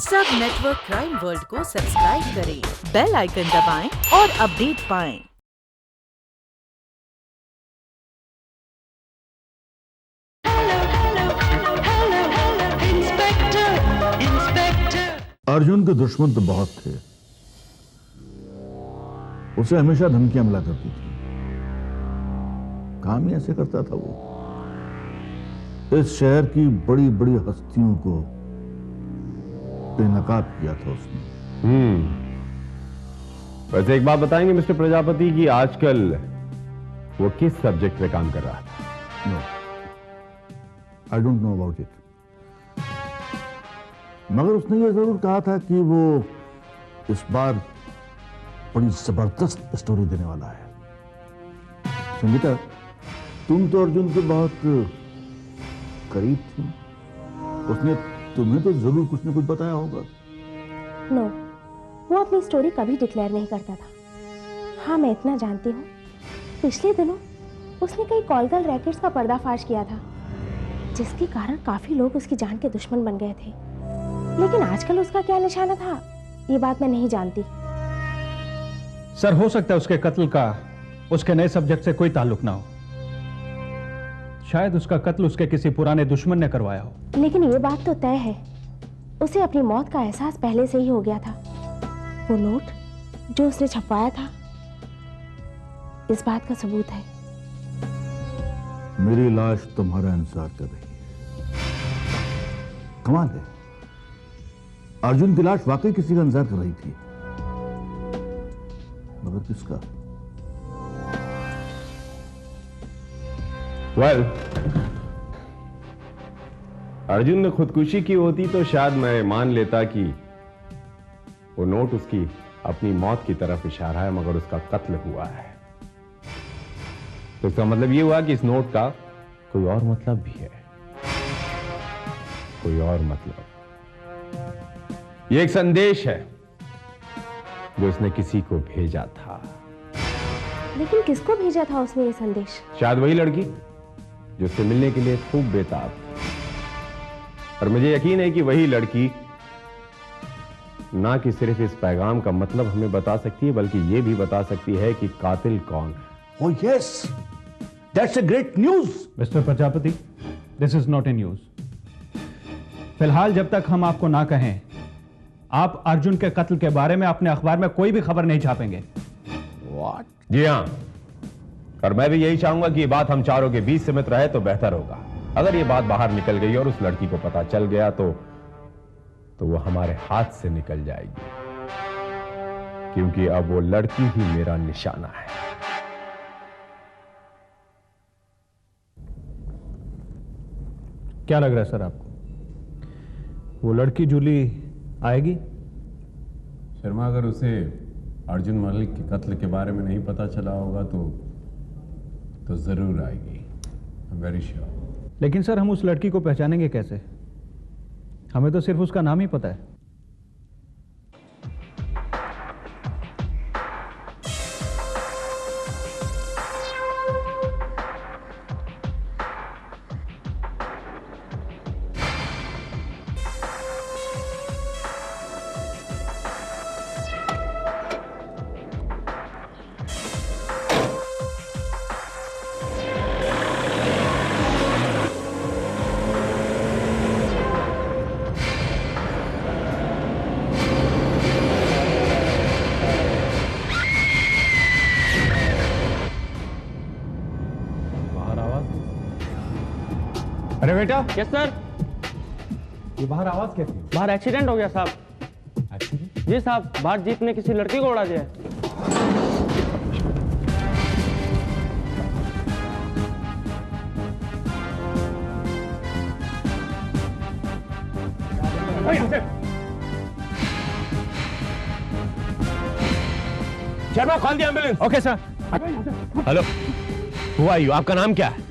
सब network crime world को subscribe करें, बेल आइकन दबाएं और अपडेट पाएं। अर्जुन के दुश्मन तो बहुत थे। उसे हमेशा धमकियां मिला करती थी। काम ही ऐसे करता था वो। इस शहर की बड़ी बड़ी हस्तियों को बेनकाब किया था उसने। वैसे एक बात बताएंगे मिस्टर प्रजापति कि आजकल वो किस सब्जेक्ट पे काम कर रहा था? No, I don't know about it. मगर उसने ये जरूर कहा था कि वो इस बार बड़ी जबरदस्त स्टोरी देने वाला है। संगीता, तुम तो अर्जुन के बहुत करीब थी। उसने तुम्हें तो जरूर कुछ न कुछ बताया होगा। नो, वो अपनी स्टोरी कभी डिक्लेयर नहीं करता था। हाँ, मैं इतना जानती हूँ, पिछले दिनों उसने कई कॉलगर्ल रैकेट्स का पर्दाफाश किया था, जिसके कारण काफी लोग उसकी जान के दुश्मन बन गए थे। लेकिन आजकल उसका क्या निशाना था, ये बात मैं नहीं जानती। सर, हो सकता है उसके कत्ल का उसके नए सब्जेक्ट से कोई ताल्लुक ना हो। शायद उसका कत्ल उसके किसी पुराने दुश्मन ने करवाया हो। लेकिन ये बात तो तय है, उसे अपनी मौत का एहसास पहले से ही हो गया था। वो नोट जो उसने छपवाया था, इस बात का सबूत है। मेरी लाश तुम्हारा इंतजार कर रही है। कमाल है, अर्जुन की लाश वाकई किसी का इंतजार कर रही थी, मगर किसका? वेल, अर्जुन ने खुदकुशी की होती तो शायद मैं मान लेता कि वो नोट उसकी अपनी मौत की तरफ इशारा है, मगर उसका कत्ल हुआ है। तो इसका मतलब ये हुआ कि इस नोट का कोई और मतलब भी है। कोई और मतलब। ये एक संदेश है जो उसने किसी को भेजा था। लेकिन किसको भेजा था उसने ये संदेश? शायद वही लड़की जो उससे मिलने के लिए खूब बेताब थी। और मुझे यकीन है कि वही लड़की ना कि सिर्फ इस पैगाम का मतलब हमें बता सकती है, बल्कि यह भी बता सकती है कि कातिल कौन है। Oh yes, that's a great news. Mister Prajapati, this is not a news. फिलहाल जब तक हम आपको ना कहें, आप अर्जुन के कत्ल के बारे में अपने अखबार में कोई भी खबर नहीं छापेंगे। What? जी हां, और मैं भी यही चाहूंगा कि ये बात हम चारों के बीच सीमित रहे तो बेहतर होगा। अगर ये बात बाहर निकल गई और उस लड़की को पता चल गया तो वो हमारे हाथ से निकल जाएगी, क्योंकि अब वो लड़की ही मेरा निशाना है। क्या लग रहा है सर आपको, वो लड़की जूली आएगी? शर्मा, अगर उसे अर्जुन मलिक के कत्ल के बारे में नहीं पता चला होगा तो जरूर आएगी। I am very sure. लेकिन सर, हम उस लड़की को पहचानेंगे कैसे? हमें तो सिर्फ उसका नाम ही पता है। अरे बेटा। Yes sir. ये बाहर आवाज कैसी? बाहर एक्सीडेंट हो गया साहब। एक्सीडेंट? जी साहब, बाहर जीप ने किसी लड़की को उड़ा दिया है। शर्मा, कॉल दी एम्बुलेंस। Okay sir. हेलो, हुआ यू? आपका नाम क्या है?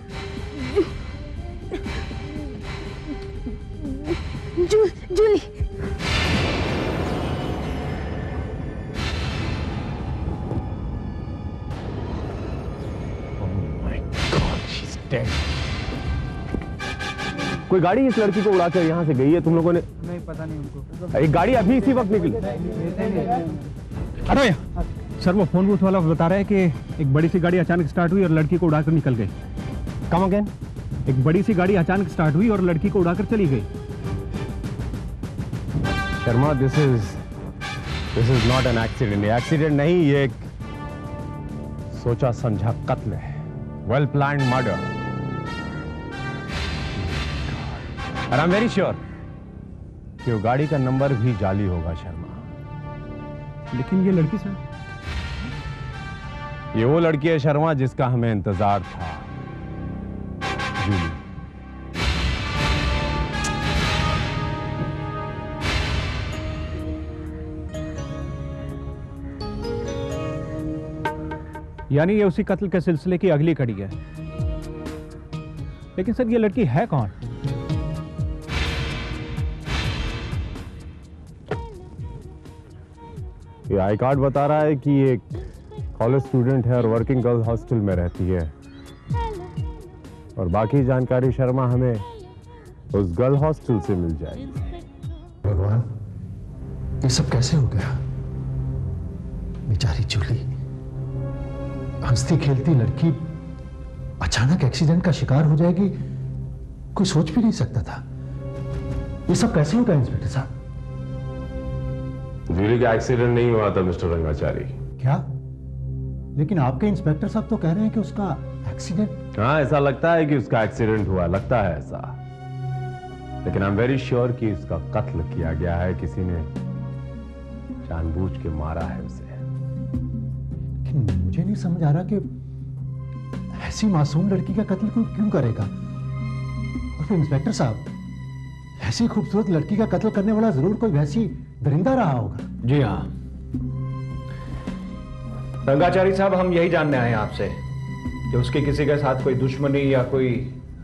Jully. Oh my God, she's dead. कोई गाड़ी इस लड़की को उड़ाकर यहाँ से गई है तुम लोगों ने? नहीं, पता नहीं उनको। एक गाड़ी अभी इसी वक्त निकली। हटो यहाँ। सर वो फोन बूथ वाला बता रहा है कि एक बड़ी सी गाड़ी अचानक स्टार्ट हुई और लड़की को उड़ाकर निकल गई। Come again? एक बड़ी सी गाड़ी अचानक स्टार्ट हुई और लड़की को उड़ाकर चली गई। Sharma, this is not an accident. Accident नहीं, ये एक सोचा समझा कत्ल है, वेल प्लान्ड मर्डर। और आई एम वेरी श्योर कि वो गाड़ी का नंबर भी जाली होगा शर्मा। लेकिन ये लड़की सर, ये वो लड़की है शर्मा जिसका हमें इंतजार था, जूली। यानी ये उसी कत्ल के सिलसिले की अगली कड़ी है। लेकिन सर ये लड़की है कौन? ये आई कार्ड बता रहा है कि एक कॉलेज स्टूडेंट है और वर्किंग गर्ल हॉस्टल में रहती है। और बाकी जानकारी शर्मा हमें उस गर्ल हॉस्टल से मिल जाएगी। भगवान, ये सब कैसे हो गया? बेचारी जूली, हंसती खेलती लड़की अचानक एक्सीडेंट का शिकार हो जाएगी, कोई सोच भी नहीं सकता था। ये सब कैसे होगा इंस्पेक्टर साहब? जूली का एक्सीडेंट नहीं हुआ था मिस्टर रंगाचारी। क्या? लेकिन आपके इंस्पेक्टर साहब तो कह रहे हैं कि उसका एक्सीडेंट। हाँ, ऐसा लगता है कि उसका एक्सीडेंट हुआ, लगता है ऐसा। लेकिन आई एम वेरी श्योर कि उसका कत्ल किया गया है, किसी ने जानबूझ के मारा है उसे। लेकिन मुझे नहीं समझ आ रहा कि ऐसी मासूम लड़की का कत्ल कोई क्यों करेगा। और फिर इंस्पेक्टर साहब, ऐसी खूबसूरत लड़की का कत्ल करने वाला जरूर कोई वैसी दरिंदा रहा होगा। जी हाँ रंगाचारी साहब, हम यही जानने आए हैं आपसे कि उसकी किसी के साथ कोई दुश्मनी या कोई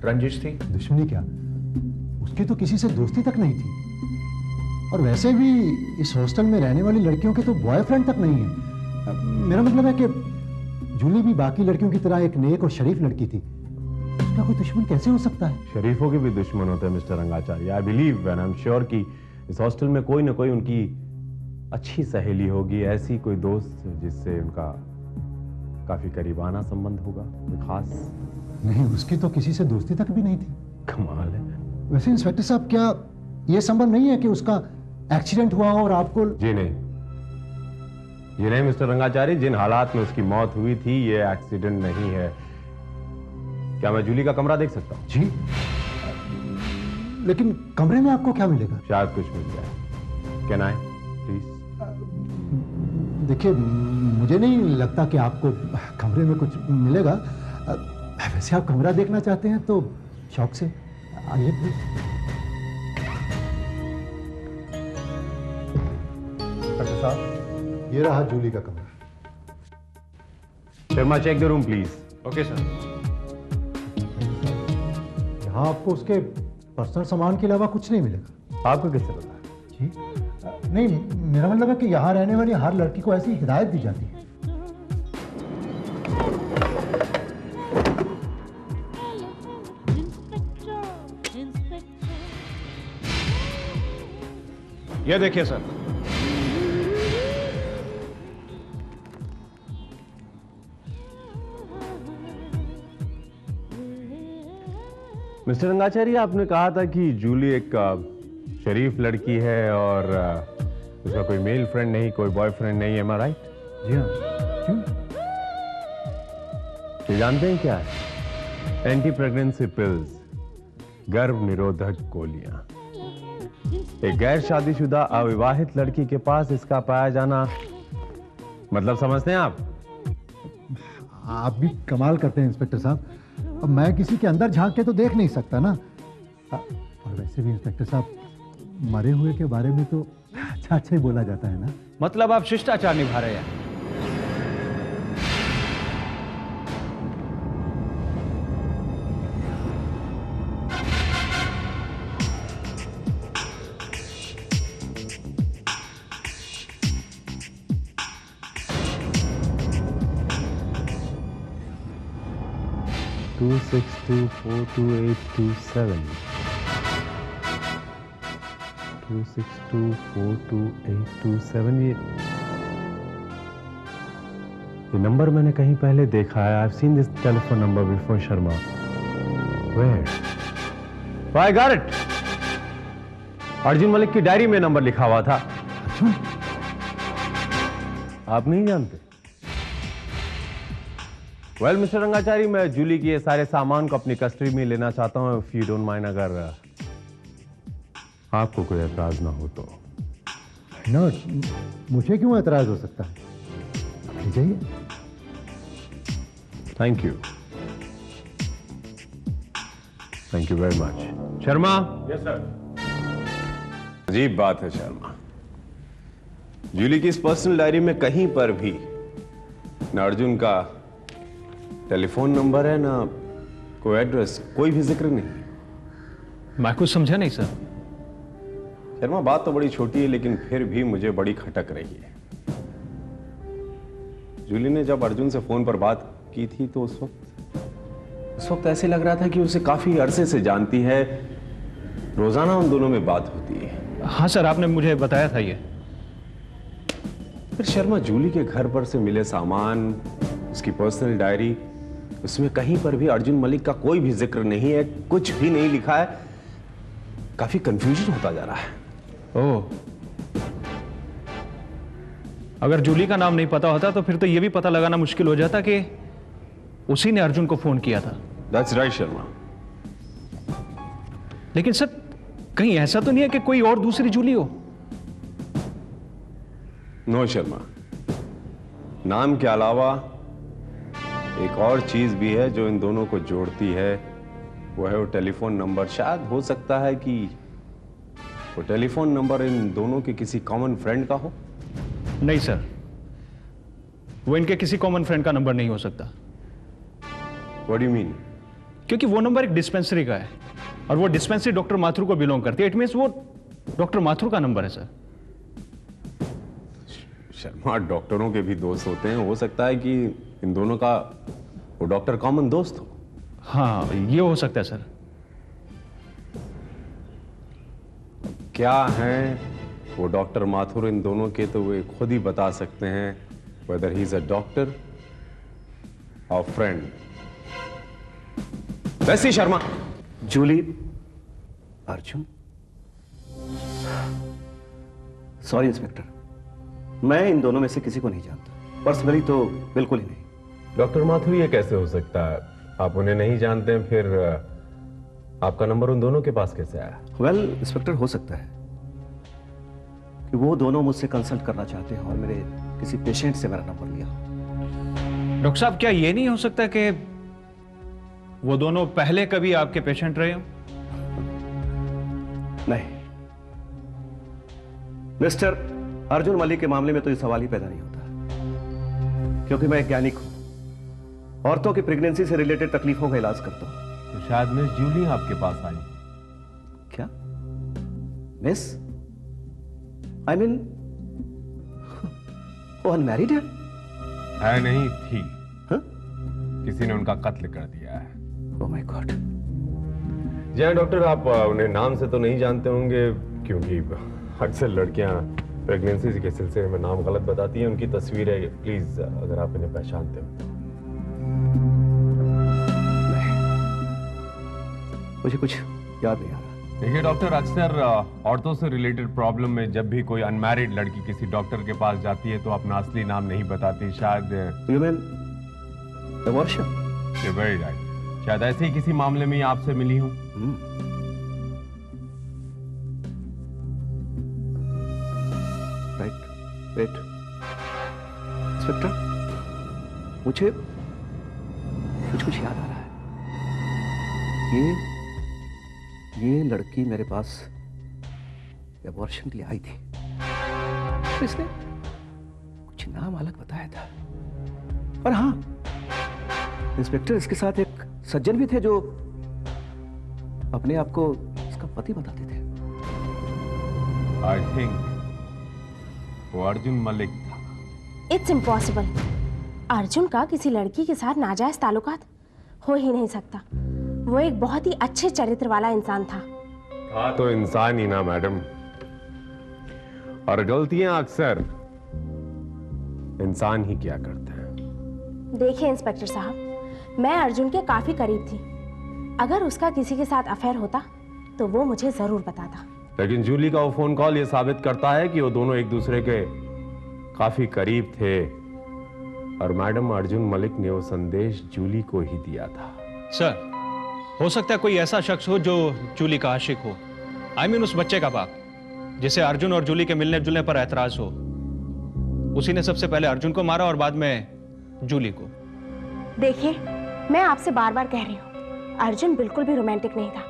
रंजिश थी। दुश्मनी क्या, उसकी तो किसी से दोस्ती तक नहीं थी। और वैसे भी इस हॉस्टल में रहने वाली लड़कियों के तो बॉयफ्रेंड तक नहीं है। मेरा मतलब है कि जूली भी बाकी लड़कियों की तरह एक नेक और शरीफ लड़की थी। उसका कोई दुश्मन कैसे हो सकता है? शरीफों के भी दुश्मन होते हैं mister Rangachari. I believe and I am sure कि इस हॉस्टल में कोई ना कोई उनकी अच्छी सहेली होगी, ऐसी कोई दोस्त जिससे उनका काफी करीबाना संबंध होगा, कोई खास। नहीं, उसकी तो किसी से दोस्ती तक भी नहीं थी। कमाल है। वैसे इंस्पेक्टर साहब, क्या यह संभव नहीं है कि उसका एक्सीडेंट हुआ और आपको? जी नहीं मिस्टर रंगाचारी, जिन हालात में उसकी मौत हुई थी ये एक्सीडेंट नहीं है। क्या मैं जूली का कमरा देख सकता हूं? जी, लेकिन कमरे में आपको क्या मिलेगा? शायद कुछ मिल जाए। Can I please? देखिए, मुझे नहीं लगता कि आपको कमरे में कुछ मिलेगा। वैसे आप कमरा देखना चाहते हैं तो शौक से आइए प्लीज। डॉक्टर साहब, ये रहा जूली का कमरा। Sharma, check the room please. Okay sir. यहाँ आपको उसके पर्सनल सामान के अलावा कुछ नहीं मिलेगा। आपको किससे पता? जी नहीं, मेरा मतलब है कि यहाँ रहने वाली हर लड़की को ऐसी हिदायत दी जाती है। ये देखिए सर, मिस्टर रंगाचारी, आपने कहा था कि जूली एक शरीफ लड़की है और उसका कोई मेल फ्रेंड नहीं, कोई बॉयफ्रेंड नहीं है। एम आई राइट? जी हाँ। क्यों? ये जानते हैं क्या है? एंटी प्रेगनेंसी पिल्स, गर्भ निरोधक गोलियां। एक गैर शादीशुदा अविवाहित लड़की के पास इसका पाया जाना, मतलब समझते हैं आप? आप भी कमाल करते हैं इंस्पेक्टर साहब। अब मैं किसी के अंदर झांक के तो देख नहीं सकता ना। और वैसे भी इंस्पेक्टर साहब, मरे हुए के बारे में तो अच्छा ही बोला जाता है ना। मतलब आप शिष्टाचार निभा रहे हैं। $262-42827 26242827827 ये नंबर मैंने कहीं पहले देखा है। I've seen this telephone number before, Sharma. Where? Oh, I got it. Arjun Malik की डायरी में नंबर लिखा हुआ था। आप नहीं जानते? वेल मिस्टर रंगाचारी, मैं जूली की ये सारे सामान को अपनी कस्टडी में लेना चाहता हूं, इफ यू डोंट माइंड, अगर आपको कोई एतराज ना हो तो। नॉट, मुझे क्यों एतराज हो सकता है? ले जाइए। Thank you very much. Sharma. Yes sir. अजीब बात है शर्मा, जूली की इस पर्सनल डायरी में कहीं पर भी न अर्जुन का टेलीफोन नंबर है, ना कोई एड्रेस, कोई भी जिक्र नहीं। मैं कुछ समझा नहीं सर। शर्मा, बात तो बड़ी छोटी है लेकिन फिर भी मुझे बड़ी खटक रही है। जूली ने जब अर्जुन से फोन पर बात की थी तो उस वक्त ऐसे लग रहा था कि उसे काफी अरसे से जानती है, रोजाना उन दोनों में बात होती है। हाँ सर, आपने मुझे बताया था ये। फिर शर्मा, जूली के घर पर से मिले सामान, उसकी पर्सनल डायरी, उसमें कहीं पर भी अर्जुन मलिक का कोई भी जिक्र नहीं है, कुछ भी नहीं लिखा है। काफी कंफ्यूजन होता जा रहा है। ओह, अगर जूली का नाम नहीं पता होता तो फिर तो यह भी पता लगाना मुश्किल हो जाता कि उसी ने अर्जुन को फोन किया था। That's right, Sharma. लेकिन सर, कहीं ऐसा तो नहीं है कि कोई और दूसरी जूली हो? नो शर्मा, नाम के अलावा एक और चीज भी है जो इन दोनों को जोड़ती है, वो है वो टेलीफोन नंबर। शायद हो सकता है कि वो टेलीफोन नंबर इन दोनों के किसी कॉमन फ्रेंड का हो। नहीं सर, वो इनके किसी कॉमन फ्रेंड का नंबर नहीं हो सकता। What do you mean? क्योंकि वो नंबर एक डिस्पेंसरी का है और वो डिस्पेंसरी डॉक्टर माथुर को बिलोंग करती है। इट मींस वो डॉक्टर माथुर का नंबर है सर। शर्मा, डॉक्टरों के भी दोस्त होते हैं, हो सकता है कि इन दोनों का वो डॉक्टर कॉमन दोस्त हो। हाँ, ये हो सकता है सर। क्या है वो डॉक्टर माथुर इन दोनों के, तो वे खुद ही बता सकते हैं, weather he is a doctor और फ्रेंड। वैसे शर्मा, जूली, अर्जुन, सॉरी इंस्पेक्टर, मैं इन दोनों में से किसी को नहीं जानता, पर्सनली तो बिल्कुल ही नहीं। डॉक्टर माथुर, ये कैसे हो सकता है? आप उन्हें नहीं जानते हैं, फिर आपका नंबर उन दोनों के पास कैसे आया? वेल, इंस्पेक्टर, हो सकता है कि वो दोनों मुझसे कंसल्ट करना चाहते हैं और मेरे किसी पेशेंट से मेरा नंबर लिया। डॉक्टर साहब, क्या ये नहीं हो सकता कि वो दोनों पहले कभी आपके पेशेंट रहे हो? नहीं मिस्टर, अर्जुन मलिक के मामले में तो ये सवाल ही पैदा नहीं होता, क्योंकि मैं एक वैज्ञानिक हूं, औरतों की प्रेगनेंसी से रिलेटेड तकलीफों का इलाज करता हूं। तो शायद मिस जूली आपके पास आई। क्या मिस? आई मीन वो अनमैरिड है? नहीं थी। हाँ? किसी ने उनका कत्ल कर दिया है। Oh my God. जी हाँ डॉक्टर, आप उन्हें नाम से तो नहीं जानते होंगे, क्योंकि अक्सर लड़कियां प्रेगनेंसी के सिलसिले में नाम गलत बताती हैं। उनकी तस्वीर है, प्लीज अगर आप इन्हें पहचानते हो। मुझे कुछ याद नहीं आ रहा। देखिए डॉक्टर, अक्सर औरतों से रिलेटेड प्रॉब्लम में जब भी कोई अनमैरिड लड़की किसी डॉक्टर के पास जाती है तो अपना असली नाम नहीं बताती। शायद you mean abortion? You very right. शायद ऐसे ही किसी मामले में ही आपसे मिली हूं। राइट, वेट इंस्पेक्टर, मुझे कुछ याद आ रहा है। ये लड़की मेरे पास अबॉर्शन के लिए आई थी, तो इसने कुछ नाम अलग बताया था। और हाँ इंस्पेक्टर, इसके साथ एक सज्जन भी थे जो अपने आप को इसका पति बताते थे। आई थिंक वो अर्जुन मलिक था। It's impossible. अर्जुन का किसी लड़की के साथ नाजायज ताल्लुकात हो ही नहीं सकता। वो एक बहुत ही अच्छे चरित्र वाला इंसान था। तो इंसान ही ना मैडम, और गलतियां अक्सर इंसान ही किया करते हैं। देखिए इंस्पेक्टर साहब, मैं अर्जुन के काफी करीब थी। अगर उसका किसी के साथ अफेयर होता तो वो मुझे जरूर बताता। लेकिन जूली का वो फोन कॉल ये साबित करता है कि वो दोनों एक दूसरे के काफी करीब थे और मैडम अर्जुन मलिक ने वो संदेश जूली को ही दिया था। सर, हो सकता है कोई ऐसा शख्स हो जो जूली का आशिक हो। I mean उस बच्चे का बाप, जिसे अर्जुन और जूली के मिलने जुलने पर एतराज हो। उसी ने सबसे पहले अर्जुन को मारा और बाद में जूली को। देखिए, मैं आपसे बार बार कह रही हूँ, अर्जुन बिल्कुल भी रोमांटिक नहीं था।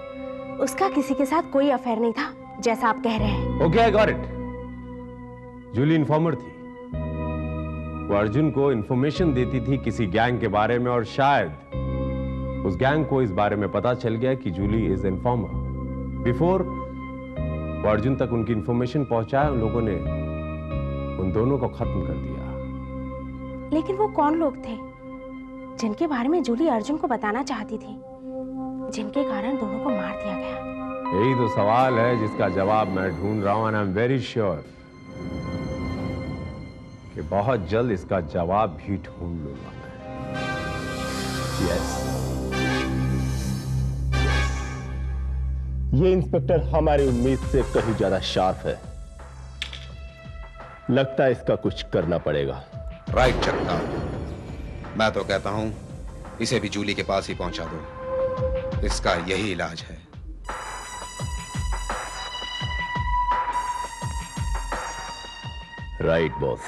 उसका किसी के साथ कोई अफेयर नहीं था जैसा आप कह रहे हैं। Okay, I got it. Julie informer थी। वो अर्जुन को इंफॉर्मेशन देती थी किसी गैंग के बारे में और शायद उस गैंग को इस बारे में पता चल गया कि जूली इज इन्फॉर्मर। बिफोर वो अर्जुन तक उनकी इंफॉर्मेशन पहुंचाए, उन लोगों ने उन दोनों को खत्म कर दिया। लेकिन वो कौन लोग थे जिनके बारे में जूली अर्जुन को बताना चाहती थी, जिनके कारण दोनों को मार दिया गया? यही तो सवाल है जिसका जवाब मैं ढूंढ रहा हूं, and I am very sure कि बहुत जल्द इसका जवाब भी ढूंढ लूंगा मैं। यस। ये इंस्पेक्टर हमारी उम्मीद से कहीं ज्यादा शार्प है। लगता है इसका कुछ करना पड़ेगा। राइट चक्का, मैं तो कहता हूं इसे भी जूली के पास ही पहुंचा दो। इसका यही इलाज है। Right boss.